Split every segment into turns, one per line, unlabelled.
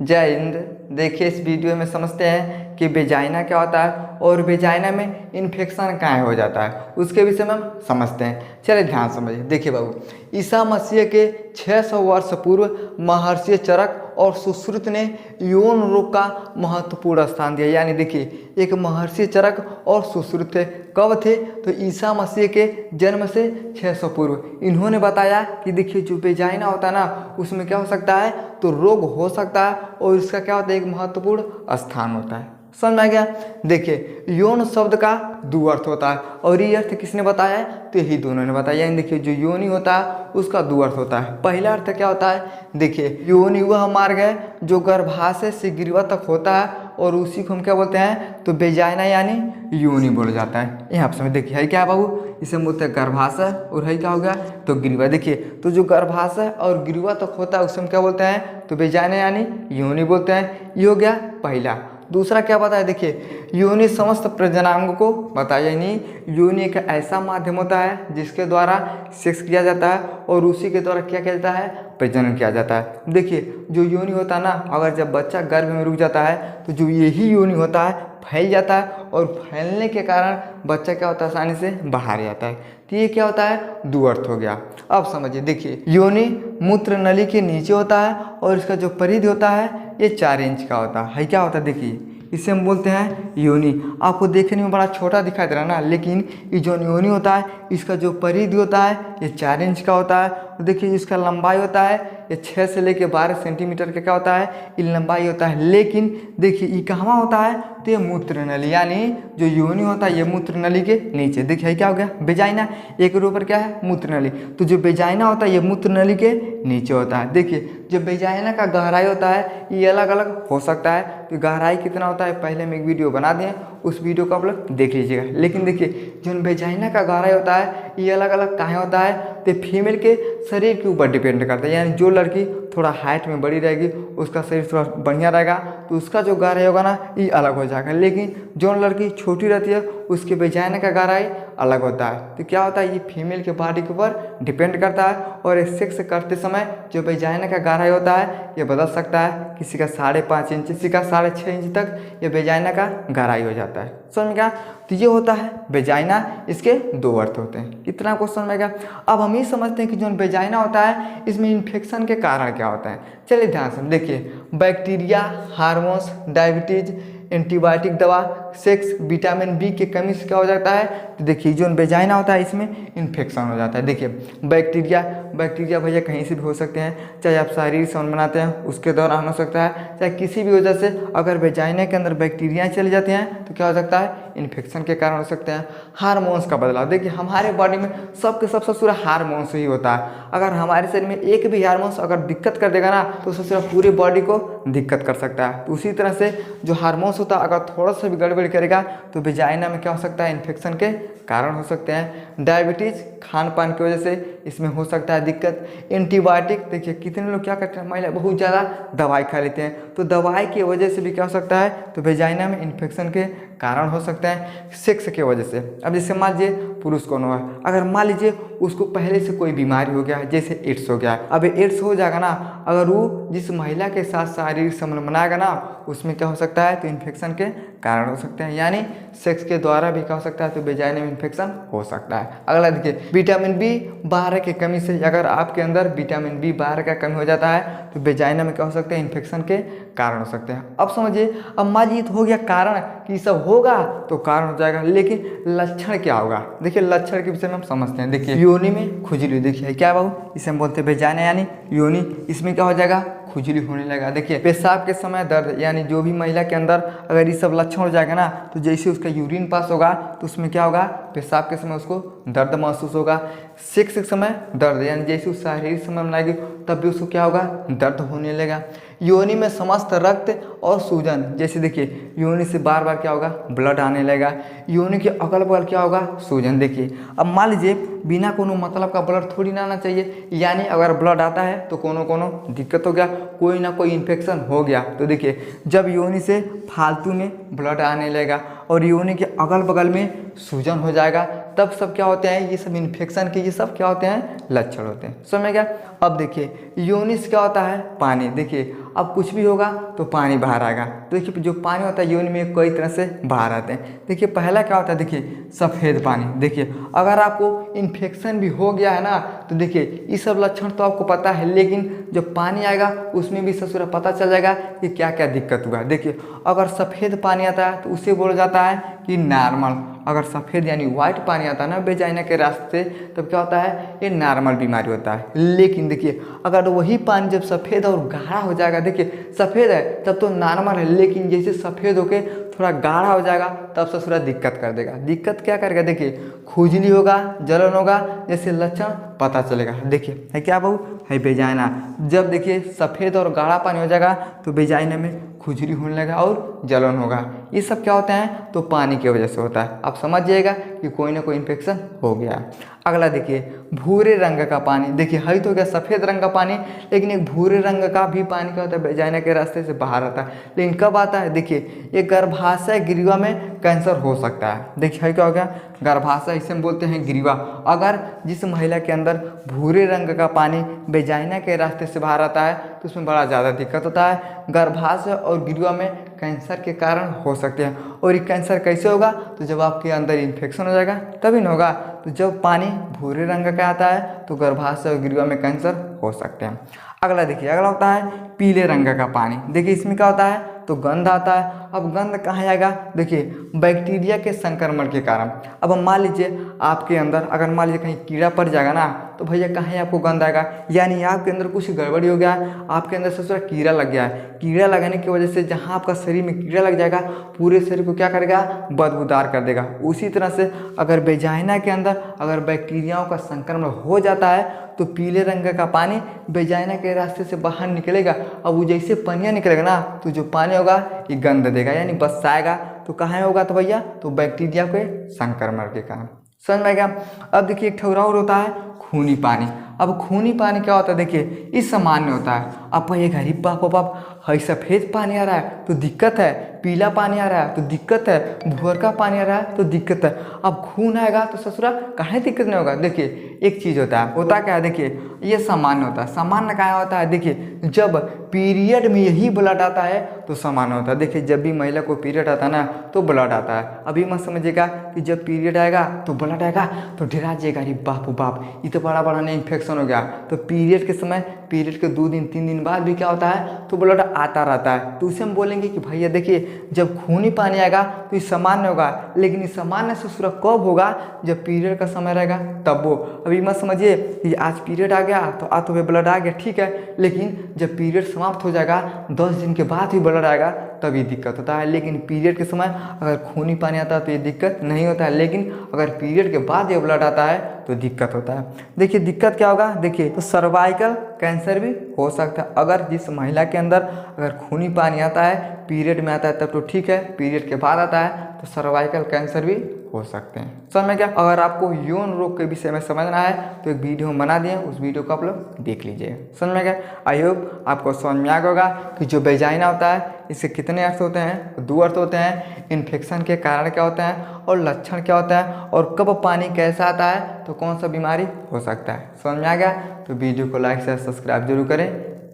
जय हिंद। देखिए इस वीडियो में समझते हैं कि वेजाइना क्या होता है और वेजाइना में इन्फेक्शन कहाँ हो जाता है, उसके विषय में हम समझते हैं। चलिए ध्यान समझिए। देखिए बाबू, ईसा मसीह के 600 वर्ष पूर्व महर्षि चरक और सुश्रुत ने यौन रोग का महत्वपूर्ण स्थान दिया। यानी देखिए, एक महर्षि चरक और सुश्रुत थे। कब थे? तो ईसा मसीह के जन्म से 600 पूर्व। इन्होंने बताया कि देखिए, जो वेजाइना होता है ना, उसमें क्या हो सकता है, तो रोग हो सकता है और इसका क्या होता है, एक महत्वपूर्ण स्थान होता है। समझ में आ गया? देखिए, यौन शब्द का दो अर्थ होता है और ये अर्थ किसने बताया है? तो यही दोनों ने बताया। यानी देखिए, जो योनि होता है उसका दो अर्थ होता है। पहला अर्थ क्या होता है? देखिए, योनि वह मार्ग है जो गर्भाशय से गिरवा तक होता है और उसी को हम क्या बोलते हैं, तो वेजाइना यानी योनि बोला जाता है। यहाँ आप समझ। देखिए है क्या बाबू, इसे बोलते हैं गर्भाशय और है क्या हो गया, तो गिरवा। देखिए, तो जो गर्भाशय और गिरवा तक होता है उसे हम क्या बोलते हैं, तो वेजाइना यानी योनि बोलते हैं। ये हो गया पहला। दूसरा क्या बताया? देखिए, योनि समस्त प्रजननांग को बताया। यानी योनि एक ऐसा माध्यम होता है जिसके द्वारा सेक्स किया जाता है और उसी के द्वारा क्या किया जाता है, प्रजनन किया जाता है। देखिए, जो योनि होता है ना, अगर जब बच्चा गर्भ में रुक जाता है तो जो यही योनि होता है फैल जाता है और फैलने के कारण बच्चा क्या होता है, आसानी से बाहर जाता है। तो ये क्या होता है, दो अर्थ हो गया। अब समझिए। देखिए, योनि मूत्र नली के नीचे होता है और इसका जो परिधि होता है ये 4 इंच का होता है। क्या होता है? देखिए, इसे हम बोलते हैं योनि। आपको देखने में बड़ा छोटा दिखाई दे रहा है ना, लेकिन ये जो योनि होता है इसका जो परिधि होता है ये 4 इंच का होता है। देखिए, इसका लंबाई होता है ये 6 से लेकर 12 सेंटीमीटर का क्या होता है, ये लंबाई होता है। लेकिन देखिए, ये कहाँ होता है, तो ये मूत्र नली, यानी जो योनि होता है ये मूत्र नली के नीचे। देखिए क्या हो गया, वेजाइना। एक के ऊपर क्या है, मूत्र नली। तो जो वेजाइना होता है ये मूत्र नली के नीचे होता है। देखिए, जो वेजाइना का गहराई होता है ये अलग अलग हो सकता है। तो गहराई कितना होता है, पहले हम एक वीडियो बना दें, उस वीडियो को आप लोग देख लीजिएगा। लेकिन देखिए, जो वेजाइना का गहराई होता है ये अलग अलग कहाँ होता है, तो फीमेल के शरीर के ऊपर डिपेंड करता है। यानी जो लड़की थोड़ा हाइट में बड़ी रहेगी उसका शरीर थोड़ा बढ़िया रहेगा तो उसका जो गहराई होगा ना ये अलग हो जाएगा। लेकिन जो लड़की छोटी रहती है उसके वेजाइना का गहराई अलग होता है। तो क्या होता है, ये फीमेल के बॉडी के ऊपर डिपेंड करता है और ये सेक्स करते समय जो वेजाइना का गहराई होता है ये बदल सकता है। किसी का 5.5 इंच, किसी का 6.5 इंच तक ये वेजाइना का गहराई हो जाता है। समझ में गया? तो ये होता है वेजाइना। इसके दो अर्थ होते हैं। इतना आपको समझ में गया? अब हम ये समझते हैं कि जो वेजाइना होता है इसमें इन्फेक्शन के कारण क्या होता है। चलिए ध्यान से देखिए, बैक्टीरिया, हार्मोन्स, डायबिटीज, एंटीबायोटिक दवा, सेक्स, विटामिन बी की कमी से क्या हो जाता है, तो देखिए जो वेजाइना होता है इसमें इन्फेक्शन हो जाता है। देखिए, बैक्टीरिया भैया कहीं से भी हो सकते हैं, चाहे आप शारीरिक संबंध बनाते हैं उसके दौरान हो सकता है, चाहे किसी भी वजह से अगर वेजाइना के अंदर बैक्टीरिया चले जाते हैं तो क्या हो सकता है, इन्फेक्शन के कारण हो सकते हैं। हार्मोन्स का बदलाव। देखिए, हमारे बॉडी में सबके सबसे पूरा हार्मोन्स ही होता है। अगर हमारे शरीर में एक भी हार्मोन्स अगर दिक्कत कर देगा ना तो उससे पूरी बॉडी को दिक्कत कर सकता है। तो उसी तरह से जो हार्मोन्स होता है अगर थोड़ा सा भी गड़बड़ करेगा तो वेजाइना में क्या हो सकता है, इन्फेक्शन के कारण हो सकते हैं। डायबिटीज, खान पान की वजह से इसमें हो सकता है दिक्कत। एंटीबायोटिक, देखिए कितने लोग क्या करते हैं, महिला बहुत ज़्यादा दवाई खा लेते हैं तो दवाई की वजह से भी क्या हो सकता है, तो वेजाइना में इन्फेक्शन के कारण हो सकता है। सेक्स की वजह से, अब जैसे मान लीजिए पुरुष कौन हुआ, अगर मान लीजिए उसको पहले से कोई बीमारी हो गया जैसे एड्स हो गया, अब एड्स हो जाएगा ना, अगर वो जिस महिला के साथ शारीरिक संबंध बनाएगा ना उसमें क्या हो सकता है, तो इन्फेक्शन के कारण हो सकते हैं। यानी सेक्स के द्वारा भी क्या हो सकता है, तो वेजाइना में इन्फेक्शन हो सकता है। अगला देखिए, विटामिन बी12 की कमी से, अगर आपके अंदर विटामिन बी12 का कमी हो जाता है तो वेजाइना में क्या हो सकते हैं, इन्फेक्शन के कारण हो सकते हैं। अब समझिए, अब मान लीजिए हो गया कारण कि सब होगा तो कारण हो जाएगा, लेकिन लक्षण क्या होगा। देखिए, लक्षण के विषय में हम समझते हैं। देखिए, योनि में खुजली। देखिए क्या बाबू, इसे हम बोलते हैं वेजाइना यानी योनि। इसमें क्या हो जाएगा, खुजली होने लगा। देखिए, पेशाब के समय दर्द, यानी जो भी महिला के अंदर अगर ये सब लक्षण हो जाएगा ना तो जैसे उसका यूरिन पास होगा तो उसमें क्या होगा, पेशाब के समय उसको दर्द महसूस होगा। सेक्स के समय दर्द, यानी जैसे उस शारीरिक समय बनाएगी तब भी उसको क्या होगा, दर्द होने लगा। योनि में समस्त रक्त और सूजन, जैसे देखिए योनि से बार बार क्या होगा, ब्लड आने लगेगा। योनि के अगल बगल क्या होगा, सूजन। देखिए, अब मान लीजिए बिना कोनो मतलब का ब्लड थोड़ी ना आना चाहिए, यानी अगर ब्लड आता है तो कोनो दिक्कत हो गया, कोई ना कोई इन्फेक्शन हो गया। तो देखिए, जब योनि से फालतू में ब्लड आने लगेगा और योनि के अगल बगल में सूजन हो जाएगा तब सब क्या होते हैं, ये सब इन्फेक्शन के ये सब क्या होते हैं, लक्षण होते हैं। समझ में गया। अब देखिए योनिस क्या होता है, पानी। देखिए अब कुछ भी होगा तो पानी बाहर आएगा। तो देखिए जो पानी होता है योनि में कई तरह से बाहर आते हैं। देखिए पहला क्या होता है, देखिए सफ़ेद पानी। देखिए अगर आपको इन्फेक्शन भी हो गया है ना, तो देखिए ये सब लक्षण तो आपको पता है, लेकिन जब पानी आएगा उसमें भी ससुरा पता चल जाएगा कि क्या क्या दिक्कत हुआ। देखिए अगर सफ़ेद पानी आता है तो उसे बोला जाता है कि नॉर्मल। अगर सफ़ेद यानी वाइट पानी आता है ना वेजाइना के रास्ते, तब क्या होता है, ये नॉर्मल बीमारी होता है। लेकिन देखिए अगर वही पानी जब सफ़ेद और गाढ़ा हो जाएगा, देखिए सफ़ेद है तब तो नॉर्मल है, लेकिन जैसे सफ़ेद होके थोड़ा गाढ़ा हो जाएगा तब ससुरा दिक्कत कर देगा। दिक्कत क्या करेगा, देखिए खुजली होगा, जलन होगा, जैसे लक्षण पता चलेगा। देखिए है क्या बहू, है वेजाइना। जब देखिए सफ़ेद और गाढ़ा पानी हो जाएगा तो वेजाइना में खुजली होने लगा और जलन होगा। ये सब क्या होता है, तो पानी की वजह से होता है। आप समझ जाइएगा कि कोई ना कोई इन्फेक्शन हो गया। अगला देखिए भूरे रंग का पानी। देखिए है तो क्या सफ़ेद रंग का पानी, लेकिन एक भूरे रंग का भी पानी क्या होता है, वेजाइना के रास्ते से बाहर आता है। लेकिन कब आता है, देखिए ये गर्भाशय ग्रीवा में कैंसर हो सकता है। देखिए है क्या हो गया, गर्भाशय इसे हम बोलते हैं ग्रीवा। अगर जिस महिला के अंदर भूरे रंग का पानी वेजाइना के रास्ते से बाहर आता है तो उसमें बड़ा ज़्यादा दिक्कत होता है। गर्भाशय और ग्रीवा में कैंसर के कारण हो सकते हैं। और ये कैंसर कैसे होगा, तो जब आपके अंदर इन्फेक्शन हो जाएगा तभी न होगा। तो जब पानी भूरे रंग का आता है तो गर्भाशय और ग्रीवा में कैंसर हो सकते हैं। अगला देखिए, अगला होता है पीले रंग का पानी। देखिए इसमें क्या होता है, तो गंध आता है। अब गंध कहाँ आएगा, देखिए बैक्टीरिया के संक्रमण के कारण। अब मान लीजिए आपके अंदर अगर मान लीजिए कहीं कीड़ा पड़ जाएगा ना, तो भैया कहीं आपको गंध आएगा, यानी आपके अंदर कुछ गड़बड़ी हो गया है, आपके अंदर से कीड़ा लग गया है। कीड़ा लगने की वजह से जहाँ आपका शरीर में कीड़ा लग जाएगा पूरे शरीर को क्या करेगा, बदबूदार कर देगा। उसी तरह से अगर वेजाइना के अंदर अगर बैक्टीरियाओं का संक्रमण हो जाता है तो पीले रंग का पानी वेजाइना के रास्ते से बाहर निकलेगा। अब वो जैसे पनिया निकलेगा ना, तो जो पानी होगा ये गंध देगा, यानी बस आएगा। तो कहाँ होगा, तो भैया तो बैक्टीरिया के संक्रमण के कारण। समझ में आएगा। अब देखिए एक ठौरा और होता है खूनी पानी। अब खूनी पानी क्या होता है, देखिए इस सामान्य होता है। अब भैया घरी पाप है सफ़ेद पानी आ रहा है तो दिक्कत है, पीला पानी आ रहा है तो दिक्कत है, भूर का पानी आ रहा है तो दिक्कत है। अब खून आएगा तो ससुरा कहीं दिक्कत नहीं होगा। देखिए एक चीज़ होता क्या है, देखिए ये सामान्य होता है। सामान्य क्या होता है, देखिए जब पीरियड में यही ब्लड आता है तो सामान्य होता है। देखिए जब भी महिला को पीरियड आता है ना तो ब्लड आता है। अभी मत समझिएगा कि जब पीरियड आएगा तो ब्लड आएगा तो डरा जाएगा, अरे बाप बाप ये तो बड़ा नहीं इन्फेक्शन हो गया। तो पीरियड के समय, पीरियड के 2 दिन 3 दिन बाद भी क्या होता है, तो ब्लड आता रहता है। तो उसे हम बोलेंगे कि भैया देखिए जब खूनी पानी आएगा तो ये सामान्य होगा, लेकिन इस सामान्य से सूरत कब होगा, जब पीरियड का समय रहेगा तब वो। अभी मत समझिए कि आज पीरियड आ गया तो आज तो ब्लड आ गया, ठीक है, लेकिन जब पीरियड समाप्त हो जाएगा 10 दिन के बाद ही ब्लड आएगा तभी दिक्कत होता है। लेकिन पीरियड के समय अगर खूनी पानी आता है तो ये दिक्कत नहीं होता है, लेकिन अगर पीरियड के बाद ये ब्लड आता है तो दिक्कत होता है। देखिए दिक्कत क्या होगा, देखिए तो सर्वाइकल कैंसर भी हो सकता है। अगर जिस महिला के अंदर अगर खूनी पानी आता है, पीरियड में आता है तब तो ठीक है, पीरियड के बाद आता है तो सर्वाइकल कैंसर भी हो सकते हैं। समझ में क्या। अगर आपको यौन रोग के विषय में समझना है तो एक वीडियो हम बना दिए, उस वीडियो को आप लोग देख लीजिए। समझ में क्या। आई होप आपको समझ में आ गया होगा कि जो वेजाइना होता है इसके कितने अर्थ होते हैं, 2 अर्थ होते हैं। इन्फेक्शन के कारण क्या होते हैं और लक्षण क्या होता है, और कब पानी कैसा आता है तो कौन सा बीमारी हो सकता है। समझ में आ गया तो वीडियो को लाइक शेयर सब्सक्राइब जरूर करें।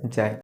जय।